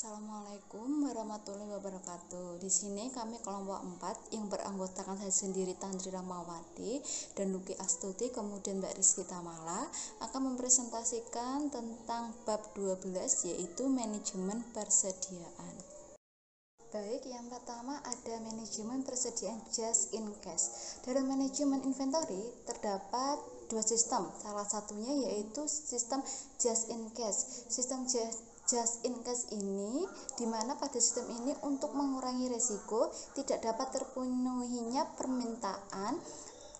Assalamualaikum warahmatullahi wabarakatuh. Di sini kami kelompok 4 yang beranggotakan saya sendiri Tantri Rahmawati dan Luki Astuti, kemudian Mbak Rizky Tamala akan mempresentasikan tentang bab 12 yaitu manajemen persediaan. Baik, yang pertama ada manajemen persediaan just in case. Dalam manajemen inventory terdapat dua sistem, salah satunya yaitu sistem just in case. Sistem just in case ini dimana pada sistem ini untuk mengurangi resiko tidak dapat terpenuhinya permintaan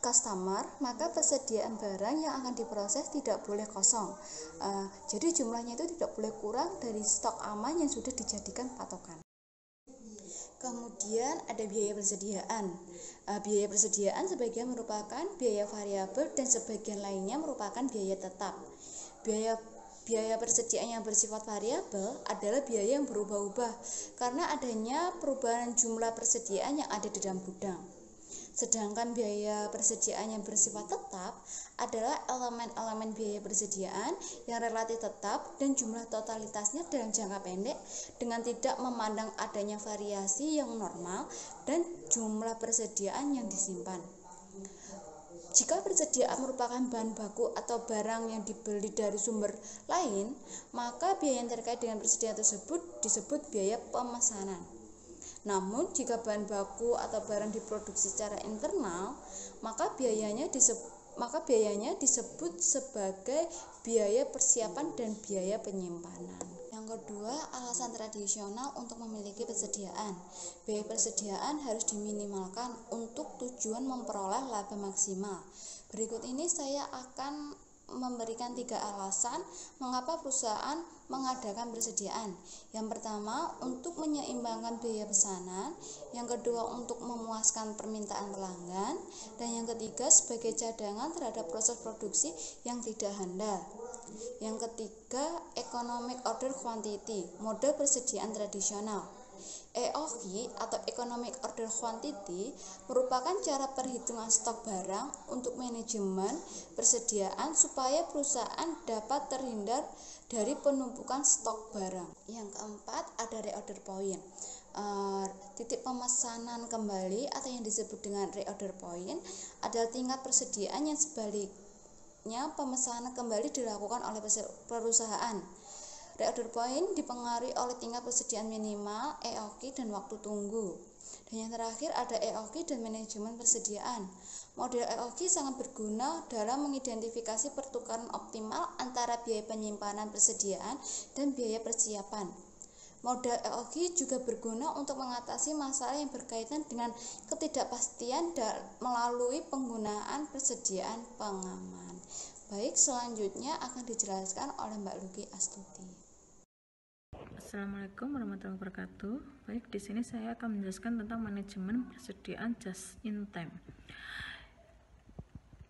customer, maka persediaan barang yang akan diproses tidak boleh kosong. Jadi jumlahnya itu tidak boleh kurang dari stok aman yang sudah dijadikan patokan. Kemudian ada biaya persediaan. Biaya persediaan sebagian merupakan biaya variabel dan sebagian lainnya merupakan biaya tetap. Biaya persediaan yang bersifat variabel adalah biaya yang berubah-ubah karena adanya perubahan jumlah persediaan yang ada di dalam gudang. Sedangkan biaya persediaan yang bersifat tetap adalah elemen-elemen biaya persediaan yang relatif tetap dan jumlah totalitasnya dalam jangka pendek dengan tidak memandang adanya variasi yang normal dan jumlah persediaan yang disimpan. Jika persediaan merupakan bahan baku atau barang yang dibeli dari sumber lain, maka biaya yang terkait dengan persediaan tersebut disebut biaya pemesanan. Namun, jika bahan baku atau barang diproduksi secara internal, maka biayanya disebut sebagai biaya persiapan dan biaya penyimpanan. Yang kedua, alasan tradisional untuk memiliki persediaan. Biaya persediaan harus diminimalkan untuk tujuan memperoleh laba maksimal. Berikut ini saya akan memberikan 3 alasan mengapa perusahaan mengadakan persediaan. Yang pertama, untuk menyeimbangkan biaya pesanan. Yang kedua, untuk memuaskan permintaan pelanggan. Dan yang ketiga, sebagai cadangan terhadap proses produksi yang tidak handal. Yang ketiga, economic order quantity, model persediaan tradisional. EOQ atau Economic Order Quantity merupakan cara perhitungan stok barang untuk manajemen persediaan supaya perusahaan dapat terhindar dari penumpukan stok barang. Yang keempat ada reorder point. Titik pemesanan kembali atau yang disebut dengan reorder point adalah tingkat persediaan yang sebaliknya pemesanan kembali dilakukan oleh perusahaan. Reorder point dipengaruhi oleh tingkat persediaan minimal, EOQ, dan waktu tunggu. Dan yang terakhir ada EOQ dan manajemen persediaan. Model EOQ sangat berguna dalam mengidentifikasi pertukaran optimal antara biaya penyimpanan persediaan dan biaya persiapan. Model EOQ juga berguna untuk mengatasi masalah yang berkaitan dengan ketidakpastian melalui penggunaan persediaan pengaman. Baik, selanjutnya akan dijelaskan oleh Mbak Luki Astuti. Assalamualaikum warahmatullahi wabarakatuh. Baik, di sini saya akan menjelaskan tentang manajemen persediaan just in time.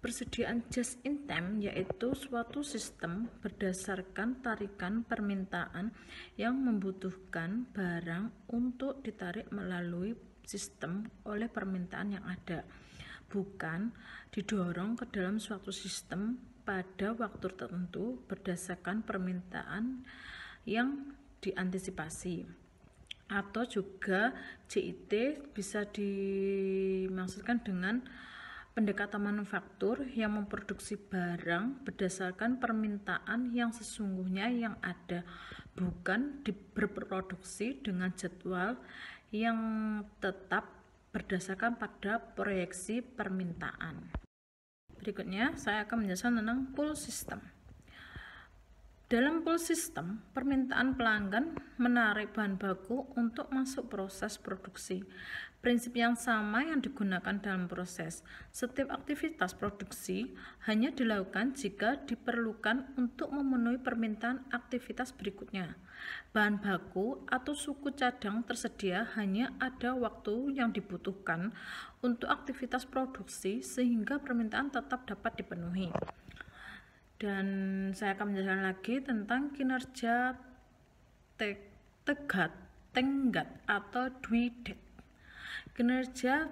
Persediaan just in time yaitu suatu sistem berdasarkan tarikan permintaan yang membutuhkan barang untuk ditarik melalui sistem oleh permintaan yang ada, bukan didorong ke dalam suatu sistem pada waktu tertentu berdasarkan permintaan yang diantisipasi. Atau juga JIT bisa dimaksudkan dengan pendekatan manufaktur yang memproduksi barang berdasarkan permintaan yang sesungguhnya yang ada, bukan berproduksi dengan jadwal yang tetap berdasarkan pada proyeksi permintaan. Berikutnya saya akan menjelaskan tentang pull system. Dalam pull system, permintaan pelanggan menarik bahan baku untuk masuk proses produksi. Prinsip yang sama yang digunakan dalam proses. Setiap aktivitas produksi hanya dilakukan jika diperlukan untuk memenuhi permintaan aktivitas berikutnya. Bahan baku atau suku cadang tersedia hanya ada waktu yang dibutuhkan untuk aktivitas produksi sehingga permintaan tetap dapat dipenuhi. Dan saya akan menjelaskan lagi tentang kinerja tenggat atau due date. Kinerja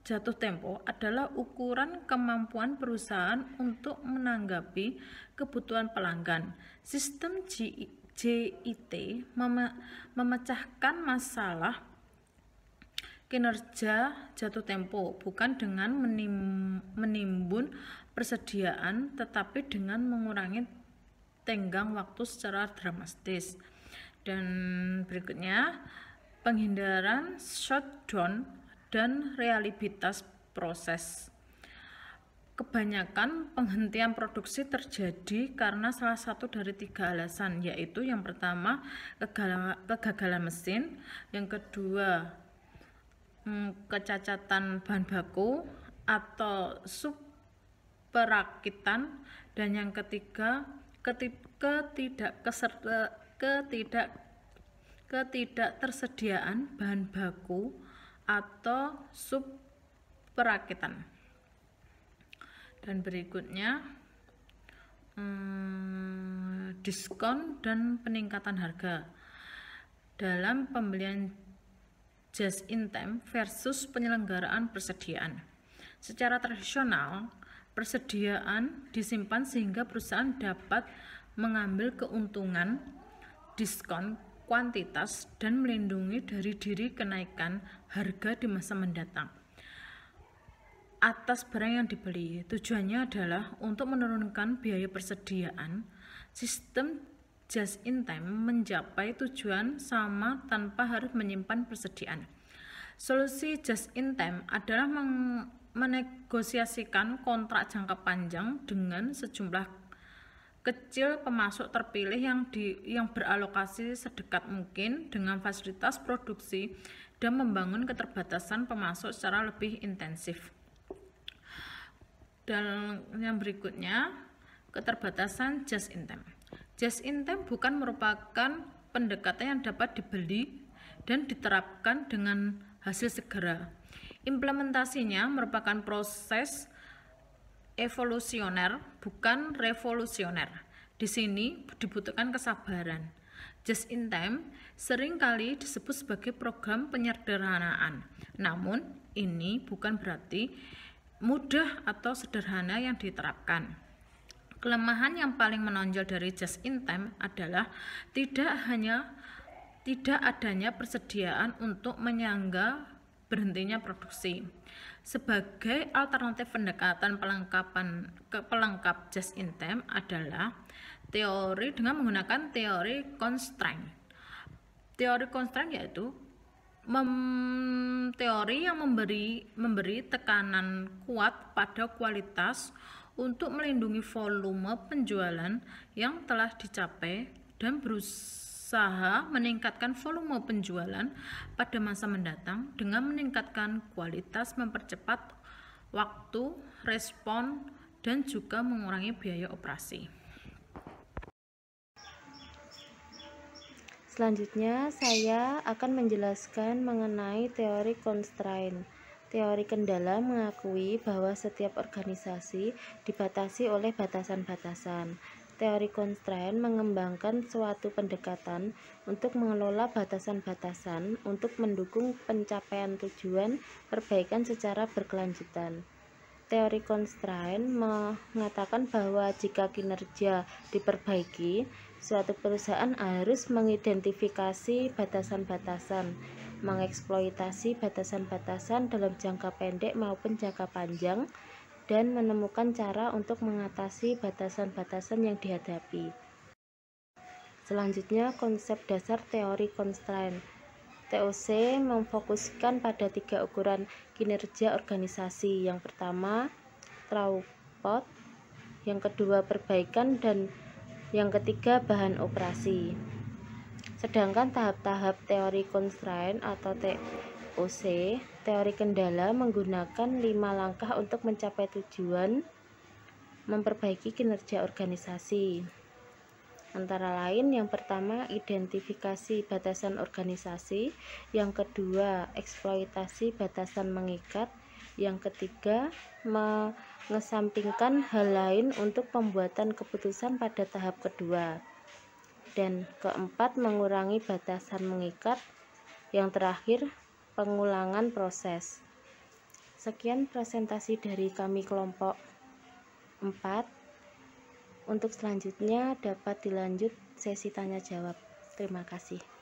jatuh tempo adalah ukuran kemampuan perusahaan untuk menanggapi kebutuhan pelanggan. Sistem JIT memecahkan masalah kinerja jatuh tempo bukan dengan menimbun persediaan, tetapi dengan mengurangi tenggang waktu secara dramatis. Dan berikutnya, penghindaran shutdown dan reliabilitas proses. Kebanyakan penghentian produksi terjadi karena salah satu dari 3 alasan, yaitu yang pertama kegagalan mesin, yang kedua kecacatan bahan baku atau subperakitan, dan yang ketiga ketidaktersediaan bahan baku atau subperakitan. Dan berikutnya diskon dan peningkatan harga dalam pembelian just in time versus penyelenggaraan persediaan. Secara tradisional, persediaan disimpan sehingga perusahaan dapat mengambil keuntungan, diskon kuantitas, dan melindungi diri kenaikan harga di masa mendatang atas barang yang dibeli. Tujuannya adalah untuk menurunkan biaya persediaan. Sistem just in time mencapai tujuan sama tanpa harus menyimpan persediaan. Solusi just in time adalah menegosiasikan kontrak jangka panjang dengan sejumlah kecil pemasok terpilih yang beralokasi sedekat mungkin dengan fasilitas produksi dan membangun keterbatasan pemasok secara lebih intensif. Dan yang berikutnya, keterbatasan just in time. Just in time bukan merupakan pendekatan yang dapat dibeli dan diterapkan dengan hasil segera. Implementasinya merupakan proses evolusioner, bukan revolusioner. Di sini dibutuhkan kesabaran. Just in time seringkali disebut sebagai program penyederhanaan. Namun, ini bukan berarti mudah atau sederhana yang diterapkan. Kelemahan yang paling menonjol dari just in time adalah tidak adanya persediaan untuk menyangga berhentinya produksi. Sebagai alternatif pendekatan pelengkap just in time adalah teori dengan menggunakan teori constraint. Teori constraint yaitu teori yang memberi tekanan kuat pada kualitas untuk melindungi volume penjualan yang telah dicapai dan berusaha meningkatkan volume penjualan pada masa mendatang dengan meningkatkan kualitas, mempercepat waktu respon, dan juga mengurangi biaya operasi. Selanjutnya, saya akan menjelaskan mengenai teori constraint. Teori kendala mengakui bahwa setiap organisasi dibatasi oleh batasan-batasan. Teori constraint mengembangkan suatu pendekatan untuk mengelola batasan-batasan untuk mendukung pencapaian tujuan perbaikan secara berkelanjutan. Teori constraint mengatakan bahwa jika kinerja diperbaiki, suatu perusahaan harus mengidentifikasi batasan-batasan, mengeksploitasi batasan-batasan dalam jangka pendek maupun jangka panjang, dan menemukan cara untuk mengatasi batasan-batasan yang dihadapi. Selanjutnya, konsep dasar teori constraint. TOC memfokuskan pada 3 ukuran kinerja organisasi. Yang pertama, throughput, yang kedua perbaikan, dan yang ketiga bahan operasi. Sedangkan tahap-tahap teori constraint atau TOC, teori kendala, menggunakan 5 langkah untuk mencapai tujuan memperbaiki kinerja organisasi. Antara lain, yang pertama, identifikasi batasan organisasi, yang kedua, eksploitasi batasan mengikat, yang ketiga, mengesampingkan hal lain untuk pembuatan keputusan pada tahap kedua, dan keempat, mengurangi batasan mengikat, yang terakhir, pengulangan proses. Sekian presentasi dari kami kelompok 4. Untuk selanjutnya dapat dilanjut sesi tanya jawab. Terima kasih.